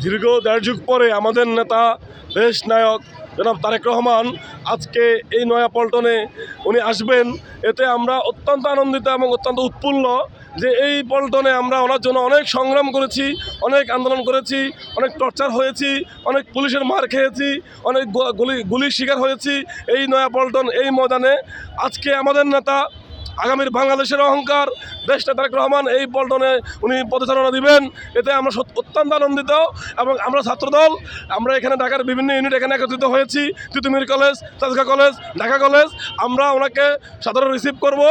দীর্ঘ দেড় যুগ পরে আমাদের নেতা দেশ নায়ক জনাব তারেক রহমান আজকে এই নয়াপল্টনে উনি আসবেন, এতে আমরা অত্যন্ত আনন্দিত এবং অত্যন্ত উৎফুল্ল যে এই পল্টনে আমরা ওনার জন্য অনেক সংগ্রাম করেছি, অনেক আন্দোলন করেছি, অনেক টর্চার হয়েছি, অনেক পুলিশের মার খেয়েছি, অনেক গুলির শিকার হয়েছি। এই নয়াপল্টন এই ময়দানে আজকে আমাদের নেতা আগামীর বাংলাদেশের অহংকার দেশটা তারেক রহমান এই পল্টনে উনি পদচারণা দিবেন, এতে আমরা অত্যন্ত আনন্দিত। এবং আমরা ছাত্রদল আমরা এখানে ঢাকার বিভিন্ন ইউনিট এখানে একত্রিত হয়েছি, Titumir college, Tejgaon college, Dhaka college. আমরা ওনাকে সাধারণ রিসিভ করব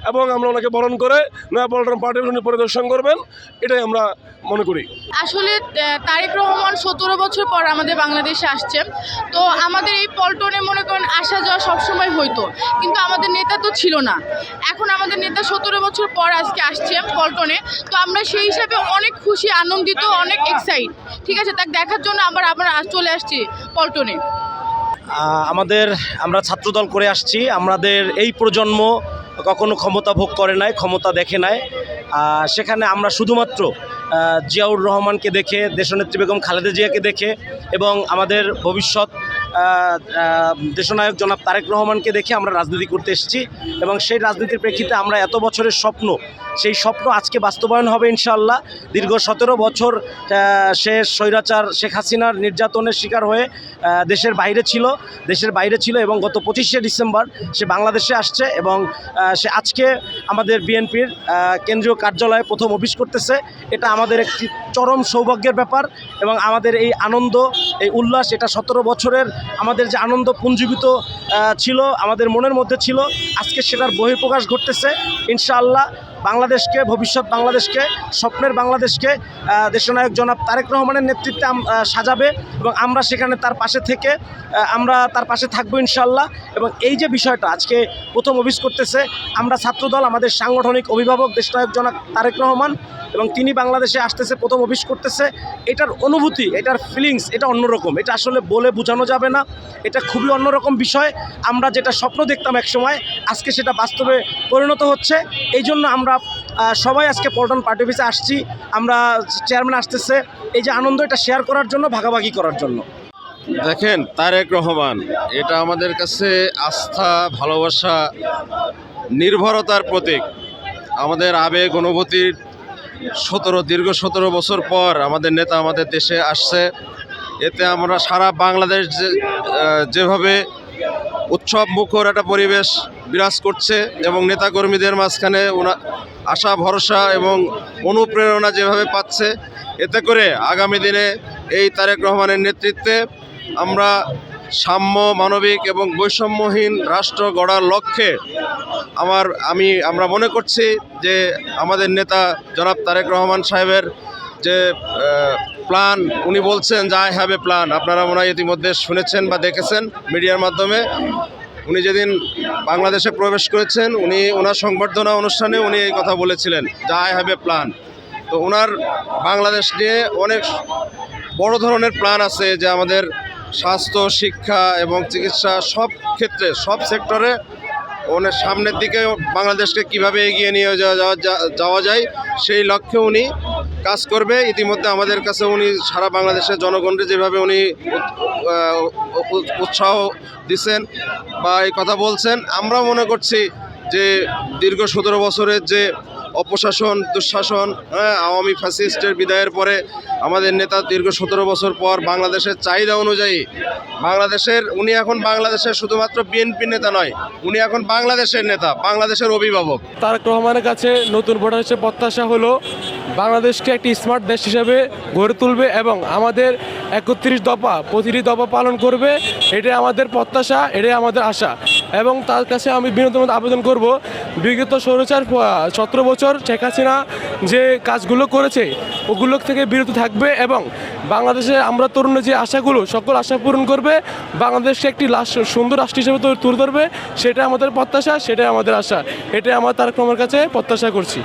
এবং আমরা ওনাকে বরণ করে নয়াপল্টন পার্টি উনি পরিদর্শন করবেন, এটাই আমরা মনে করি। আসলে তারেক রহমান 17 বছর পর আমাদের বাংলাদেশে আসছে, তো আমাদের এই পল্টনে মনে করেন আসা যাওয়া সবসময় হইতো, কিন্তু আমাদের নেতা তো ছিল না। এখন আমাদের নেতা 17 বছর পর আজকে আসছে পল্টনে, তো আমরা সেই হিসাবে অনেক খুশি, আনন্দিত, অনেক এক্সাইট। ঠিক আছে, তাকে দেখার জন্য আমরা চলে আসছি পল্টনে। আমরা ছাত্রদল করে আসছি। আমাদের এই প্রজন্ম কখনো ক্ষমতা ভোগ করে নাই, ক্ষমতা দেখে নাই। সেখানে আমরা শুধুমাত্র জিয়াউর রহমানকে দেখে, দেশনেত্রী বেগম খালেদা জিয়াকে দেখে এবং আমাদের ভবিষ্যৎ দেশনায়ক জনাব তারেক রহমানকে দেখে আমরা রাজনীতি করতে এসেছি। এবং সেই রাজনীতির প্রেক্ষিতে আমরা এত বছরের স্বপ্ন, সেই স্বপ্ন আজকে বাস্তবায়ন হবে ইনশাআল্লাহ। দীর্ঘ 17 বছর সে স্বৈরাচার শেখ হাসিনার নির্যাতনের শিকার হয়ে দেশের বাইরে ছিল এবং গত 25শে ডিসেম্বর সে বাংলাদেশে আসছে এবং সে আজকে আমাদের বিএনপির কেন্দ্রীয় কার্যালয়ে প্রথম অফিস করতেছে। এটা আমাদের একটি চরম সৌভাগ্যের ব্যাপার এবং আমাদের এই আনন্দ, এই উল্লাস, এটা 17 বছরের আমাদের যে আনন্দ পুঞ্জীবিত ছিল আমাদের মনের মধ্যে ছিল, আজকে সেটার বহিঃপ্রকাশ ঘটতেছে। ইনশাআল্লাহ বাংলাদেশকে, ভবিষ্যৎ বাংলাদেশকে, স্বপ্নের বাংলাদেশকে দেশনায়ক জনাব তারেক রহমানের নেতৃত্বে সাজাবে এবং আমরা সেখানে তার পাশে থেকে আমরা তার পাশে থাকবো ইনশাআল্লাহ। এবং এই যে বিষয়টা আজকে প্রথম অফিস করতেছে, আমরা ছাত্রদল, আমাদের সাংগঠনিক অভিভাবক দেশনায়ক জনাব তারেক রহমান, এবং তিনি বাংলাদেশে আসতেছে, প্রথম অফিস করতেছে, এটার অনুভূতি, এটার ফিলিংস এটা অন্যরকম। এটা আসলে বলে বোঝানো যাবে না, এটা খুবই অন্যরকম বিষয়। আমরা যেটা স্বপ্ন দেখতাম এক সময়, আজকে সেটা বাস্তবে পরিণত হচ্ছে। এই জন্য আমরা সবাই আজকে পল্টন পার্টি অফিসে আসছি। আমরা চেয়ারম্যান আসতেছে, এই যে আনন্দ, এটা শেয়ার করার জন্য, ভাগাভাগি করার জন্য। দেখেন, তারেক রহমান এটা আমাদের কাছে আস্থা, ভালোবাসা, নির্ভরতার প্রতীক। আমাদের আবেগ অনুভূতির দীর্ঘ 17 বছর পর আমাদের নেতা আমাদের দেশে আসছে। এতে আমরা সারা বাংলাদেশ যেভাবে উৎসব মুখর একটা পরিবেশ বিরাজ করছে এবং নেতাকর্মীদের মাঝখানে আশা, ভরসা এবং অনুপ্রেরণা যেভাবে পাচ্ছে, এতে করে আগামী দিনে এই তারেক রহমানের নেতৃত্বে আমরা সাম্য, মানবিক এবং বৈষম্যহীন রাষ্ট্র গড়ার লক্ষ্যে আমরা মনে করছি যে আমাদের নেতা জনাব তারেক রহমান সাহেবের যে প্ল্যান, উনি বলছেন যে আই হ্যাভ এ প্ল্যান। আপনারা মনে হয় ইতিমধ্যে শুনেছেন বা দেখেছেন মিডিয়ার মাধ্যমে। উনি যেদিন বাংলাদেশে প্রবেশ করেছেন, ওনার সংবর্ধনা অনুষ্ঠানে উনি এই কথা বলেছিলেন যে আই হ্যাভ এ প্ল্যান। তো ওনার বাংলাদেশ নিয়ে অনেক বড় ধরনের প্ল্যান আছে, যে আমাদের স্বাস্থ্য, শিক্ষা এবং চিকিৎসা সব ক্ষেত্রে, সব সেক্টরে ওনার সামনের দিকে বাংলাদেশকে কিভাবে এগিয়ে নিয়ে যাওয়া যায় সেই লক্ষ্যে উনি কাজ করবে। ইতিমধ্যে আমাদের কাছে উনি সারা বাংলাদেশের জনগণকে যেভাবে উনি উৎসাহ দিচ্ছেন বা এই কথা বলছেন, আমরা মনে করছি যে দীর্ঘ 17 বছরের যে অপশাসন, দুঃশাসন, আওয়ামী ফ্যাসিস্টের বিদায়ের পরে আমাদের নেতা দীর্ঘ 17 বছর পর বাংলাদেশের চাহিদা অনুযায়ী উনি এখন বাংলাদেশের শুধুমাত্র বিএনপি নেতা নয়, উনি এখন বাংলাদেশের নেতা, বাংলাদেশের অভিভাবক। তারেক রহমানের কাছে নতুন ভোটার হিসেবে প্রত্যাশা হলো বাংলাদেশকে একটি স্মার্ট দেশ হিসেবে গড়ে তুলবে এবং আমাদের 31 দফা, প্রতিটি দফা পালন করবে। এটাই আমাদের প্রত্যাশা, এটাই আমাদের আশা। এবং তার কাছে আমি বিনীত আবেদন করব, বিগত 17 বছর শেখ হাসিনা যে কাজগুলো করেছে ওগুলো থেকে বিরত থাকবে এবং বাংলাদেশে আমরা তরুণের যে আশাগুলো, সকল আশা পূরণ করবে, বাংলাদেশকে একটি সুন্দর রাষ্ট্র হিসেবে তুলে ধরবে। সেটাই আমাদের প্রত্যাশা, সেটাই আমাদের আশা, এটাই আমার তারেক রহমানের কাছে প্রত্যাশা করছি।